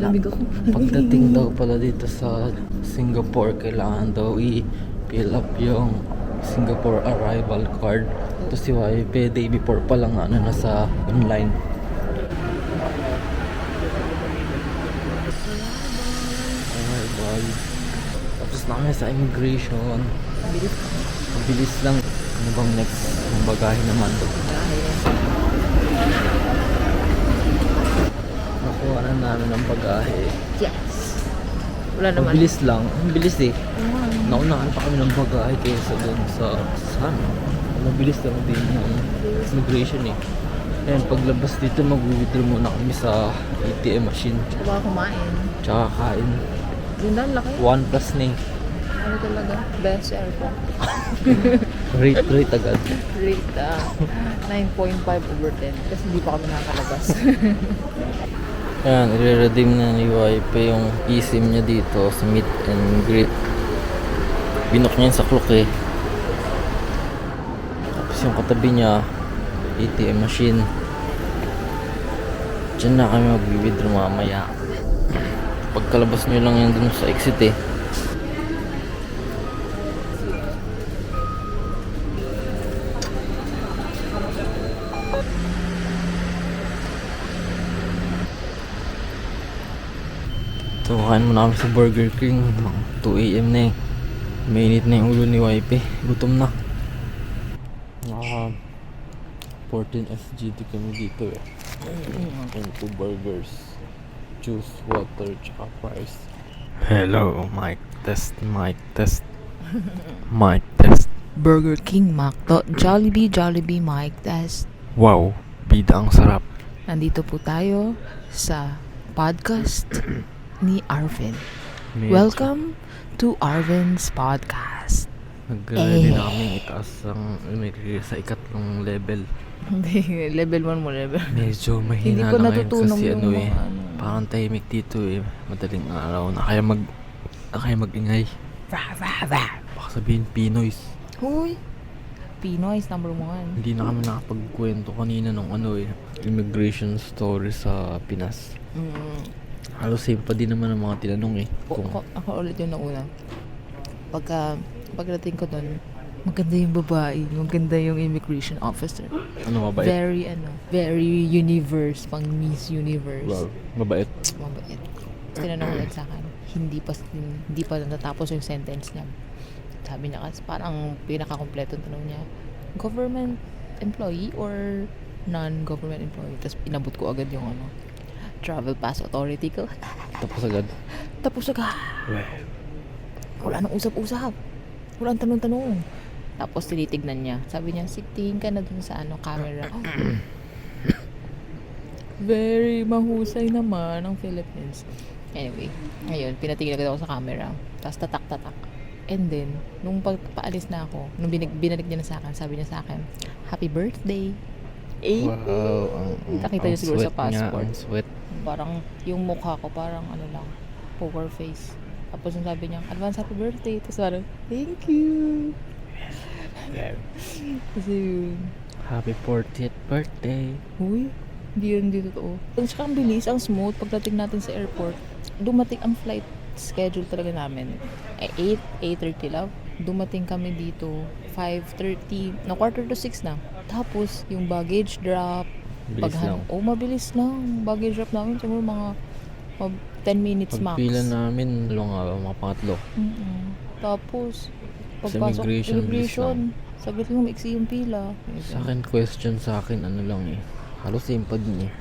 Lamig ako. Pagdating daw pala dito sa Singapore, kailangan daw i-fill up yung Singapore arrival card. Ito si YP, day before pa lang nasa online. Arrival. Tapos na kami sa immigration. Mabilis lang. Ano bang next? Ang bagahe naman. Nakuha na namin ang bagahe. Yes. Wala naman. Mabilis lang. Ang bilis eh. Naunahan pa kami ng bagahe kaysa dun sa sana. Mabilis lang din yung immigration eh. Ayan, paglabas dito mag-withdraw muna kami sa ATM machine. Tsaka kumain. Tsaka kain. Ganda, ang laki. 1 plus na eh. Ano talaga? Best airport. Rate agad. Rate 9.5 over 10. Kasi hindi pa kami nakakalabas. Ayan, i-redeem na ni YP yung eSIM niya dito sa meet and greet. Binok niya yun sa clock eh. Tapos yung katabi niya, ATM machine. Diyan na kami mag-withdraw mamaya. Pagkalabas nyo lang yan dun sa exit eh. So, kain muna kami sa Burger King. 2 AM na eh. Mainit na yung ulo ni YP. Gutom na. 14 SGD kami dito eh. And 2 burgers. Juice, water, tsaka fries. Hello, mic test, mic test. Mic test. Burger King, McDo, Jollibee, Mike Test. Wow, bida ang sarap. Nandito po tayo sa podcast ni Arvin. Medyo Welcome to Arvin's podcast. nag-ready na kami itaas sa ikatlong level. Hindi, level 1 mo, level. Medyo Hindi mahina ko na ngayon natutunan kasi yung ano eh. mga ano. Parang tahimik dito eh. Madaling araw na kaya mag-ingay. Baka sabihin Pinoys. Huy! Pinoy is number 1. Hindi na kami nakapagkwento kanina nung ano eh. Immigration story sa Pinas. Halos same pa din naman ang mga tinanong eh. Ako ulit yung nauna. Pagdating ko doon, maganda yung babae, maganda yung immigration officer. Ano, mabait? Very universe, pang Miss Universe. Wow, mabait. Mabait. Tinanong ulit sa akin, hindi pa natatapos yung sentence niya. Sabi niya kasi parang pinaka-kompleto tanong niya, government employee or non-government employee? Tapos inabot ko agad yung travel pass authority ko. Tapos agad. Wala nang usap-usap. Wala nang tanong-tanong. Tapos tinitignan niya. Sabi niya, tingin ka na dun sa camera. Very mahusay naman ang Philippines. Anyway, ngayon, pinatigil agad ako sa camera. Tapos tatak-tatak. And then, nung pagpaalis na ako, nung binalik niya na sa akin, sabi niya sa akin, Happy birthday! Wow, Nakita niyo siguro sa passport. Ang sweat. Parang yung mukha ko, parang poker face. Tapos yung sabi niya, advance happy birthday. Tapos parang, thank you! Kasi yun. Happy 40th birthday. Uy, hindi totoo. Tsaka ang bilis, ang smooth. Pagdating natin sa airport, dumating ang flight schedule talaga namin. 8:30 lang. Dumating kami dito, 5:30, quarter to 6 na. Tapos, yung baggage drop. Bilis lang. Mabilis lang. Baggage drop namin, siguro mga 10 minutes max. Pagpila namin, mga pangatlo. Tapos, Sa pagpasok immigration, saglit lang maiksi yung pila. Sa akin, question sa akin, ano lang eh. Halos same pa din eh.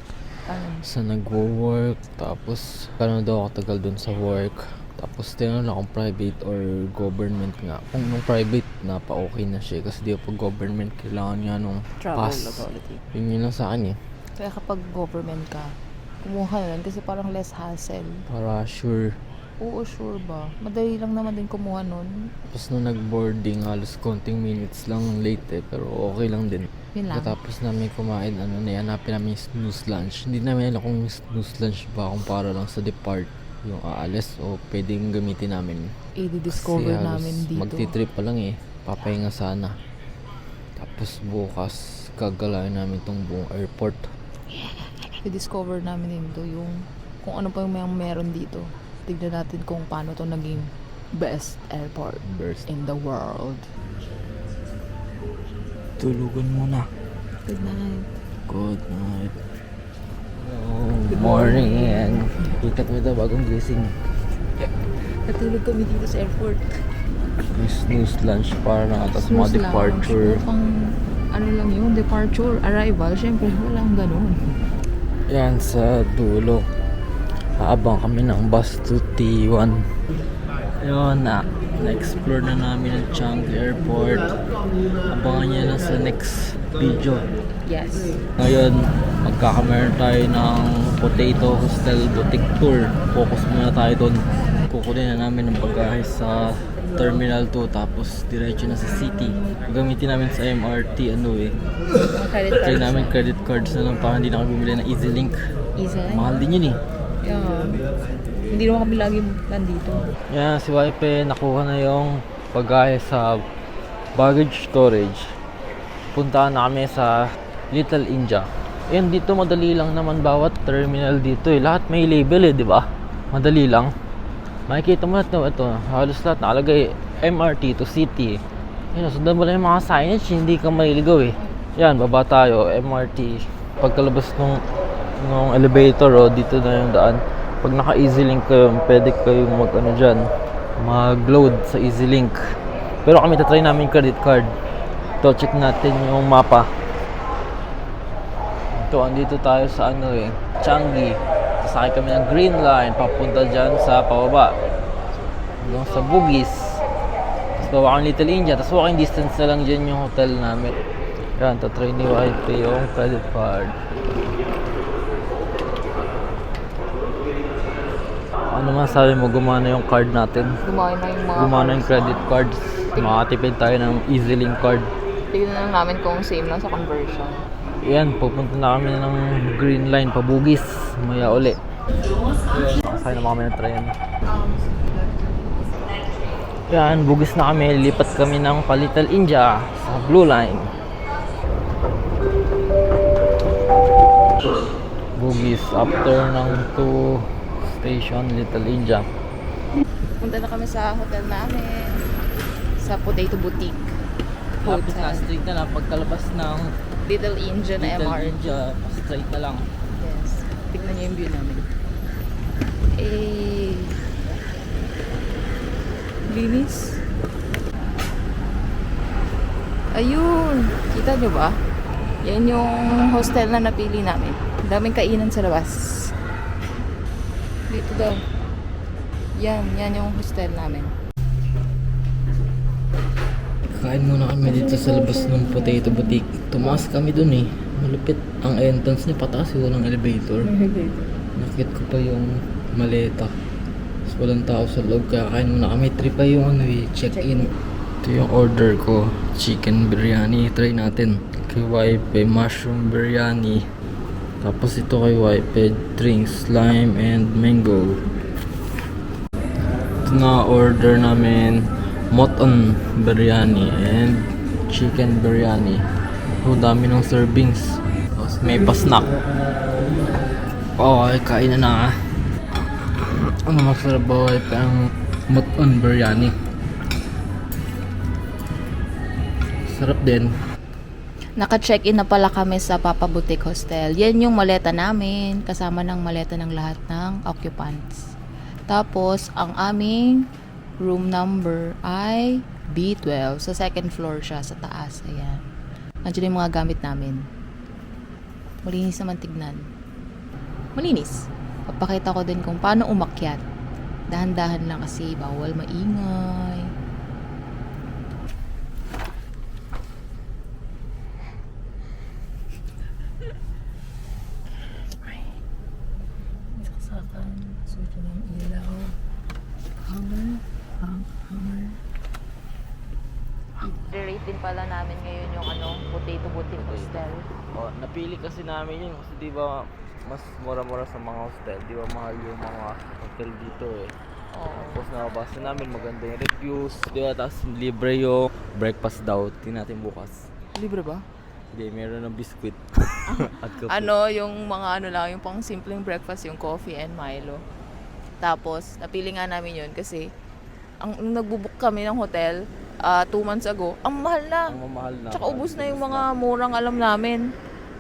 Sa nagwo-work, tapos kano daw ako tagal dun sa work. Tapos tinanong lang kung private or government nga. Kung nung private, napa-okay na siya. Kasi di pag government, kailangan nga nung Travel pass. authority. Yun lang sa akin eh. Kaya kapag government ka, kumuha ka na lang kasi parang less hassle. Para sure. Oo, sure ba? Madali lang naman din kumuha nun. Tapos nung nag-boarding, halos konting minutes lang late eh. Pero okay lang din. Yun lang. Tapos namin kumain, hanapin namin yung snooze lunch. Hindi namin alam kung snooze lunch ba kung para lang sa depart yung aalis o pwedeng gamitin namin. I-discover namin dito. Magti-trip pa lang eh. Papahinga sana. Tapos bukas, gagalain namin tong buong airport. I-discover namin dito yung kung ano pa yung meron dito. Tignan natin kung paano to naging best airport Best. in the world. Tulugan muna. Good night. Good night. Good morning. Ikat mo ito bagong gising. Natulog kami dito sa airport. May snooze lunch para na. Tapos mga Snooze lounge. departure. Mukhang ano lang yun, departure, arrival. Siyempre, walang ganun. Yan sa dulo. Haabang kami ng bus to T1. Yun na. Na-explore na namin ang Changi Airport. Abangan nyo na sa next video. Yes. Ngayon, magkakameron tayo ng Potato Hostel Boutique Tour. Focus muna tayo doon. Kukunin na namin ang bagahe sa Terminal 2 tapos diretso na sa city. Gamitin namin sa MRT Credit Try card. namin credit cards na lang para hindi na kami bumili ng EasyLink. Easy. Mahal din yun eh. Yeah. Hindi naman kami lagi nandito. Yan, si Wipe nakuha na yung bagahe sa baggage storage. Puntahan na kami sa Little India. Yan, dito madali lang naman bawat terminal dito eh. Lahat may label eh, di ba? Madali lang. Makikita mo ito, halos lahat nakalagay MRT to city. Yan, sundan mo lang yung mga signage, hindi ka maliligaw eh. Yan, baba tayo, MRT. Pagkalabas nung elevator, dito na yung daan. Pag naka-EasyLink kayo, pwede kayong mag-load sa EasyLink. Pero kami tatry namin credit card. Ito, check natin yung mapa. Ito, andito tayo sa Changi. Sasakay kami ng Green Line, papunta dyan sa pababa. Hanggang sa Bugis. Tapos bawa kang Little India. Tapos walking distance na lang dyan yung hotel namin. Yan, tatry ni YP yung credit card. Ano masabi mo, gumana yung card natin? Gumana yung credit cards. Makatipid tayo ng EasyLink card. Tignan lang namin kung same lang sa conversion. Yan, pupunta na kami ng Green Line, pabugis. Maya uli. Sakay na kami ng train. Yan, bugis na kami. Lipat kami ng Little India sa Blue Line. Bugis after ng 2 station, Little India. Punta na kami sa hotel namin. Sa Potato Boutique. Tapos na-straight na lang pagkalabas ng Little India na Little MRT. India, straight na lang. Yes. Tignan niyo yung view namin. Eh. Linis. Ayun. Kita niyo ba? Yan yung hostel na napili namin. Daming kainan sa labas. Dito daw. Yan yung hostel namin. Kain muna kami dito sa labas ng Potato Boutique. Tumaas kami dun eh. Malupit. Ang entrance niya pataas, walang elevator. Nakit ko pa yung maleta. Tapos walang tao sa loob. Kaya kain muna kami. Trip pa yung check-in. Ito yung order ko. Chicken biryani. Try natin. Kay Wipe, mushroom biryani. Tapos ito kay Wipe, drinks, lime and mango. Ito na order namin. Mutton biryani and chicken biryani. Dami ng servings. Tapos may pa-snack. Okay, kain na. Ano masarap ba ang mutton biryani? Sarap din. Naka-check-in na pala kami sa Papa Boutique Hostel. Yan yung maleta namin, kasama ng maleta ng lahat ng occupants. Tapos, ang aming room number ay B12. Sa second floor siya, sa taas. Ayan. Nandiyan yung mga gamit namin. Malinis naman tignan. Malinis. Papakita ko din kung paano umakyat. Dahan-dahan lang kasi bawal maingay. Saksakan. Suto ng ilaw. Hanger. I-rate din pala namin ngayon yung Potato Boutique Hostel. Oh, napili kasi namin yun kasi di ba mas mura-mura sa mga hostel, di ba mahal yung mga hotel dito eh. Oo. Tapos nakabasa namin maganda yung reviews, di ba? Tapos libre yung breakfast daw, tingnan natin bukas. Libre ba? Hindi, meron ng biskwit. At kape. Ano, yung mga ano lang, yung pang simpleng breakfast, yung coffee and Milo. Tapos, napili nga namin yun kasi nung nagbubook kami ng hotel 2 months ago, ang mahal na. Ang mamahal na. Tsaka ubus na yung mga murang alam namin.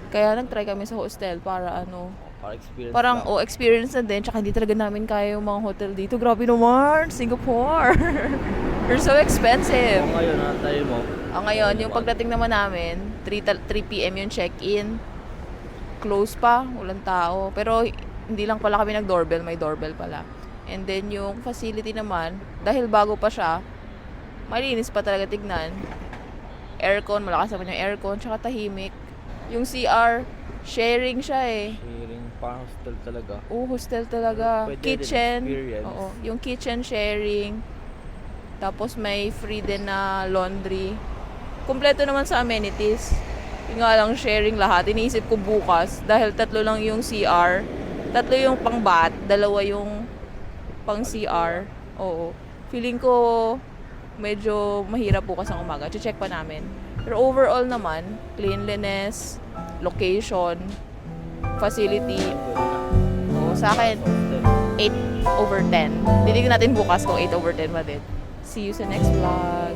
Kaya nag-try kami sa hostel para ano, Para experience parang lang. experience na din. Tsaka hindi talaga namin kaya yung mga hotel dito. Grabe naman, Singapore. They're so expensive. So, ngayon, tayo mo. Ngayon, yung pagdating naman namin, 3 p.m. yung check-in. Close pa, walang tao. Pero hindi lang pala kami nag-doorbell, may doorbell pala. And then yung facility naman, dahil bago pa siya, malinis pa talaga tignan. Aircon, malakas naman yung aircon, tsaka tahimik. Yung CR, sharing siya eh. Sharing, parang hostel talaga. Hostel talaga. Pwede Kitchen. din experience. Oo, yung kitchen sharing. Tapos may free din na laundry. Kumpleto naman sa amenities. Yung nga lang sharing lahat. Iniisip ko bukas, dahil 3 lang yung CR. 3 yung pang bath, 2 yung pang CR. Oo. Feeling ko medyo mahirap bukas ang umaga. Check pa namin. Pero overall naman, cleanliness, location, facility. Sa akin, 8/10. Titignan natin bukas kung 8/10 ba din. See you sa next vlog.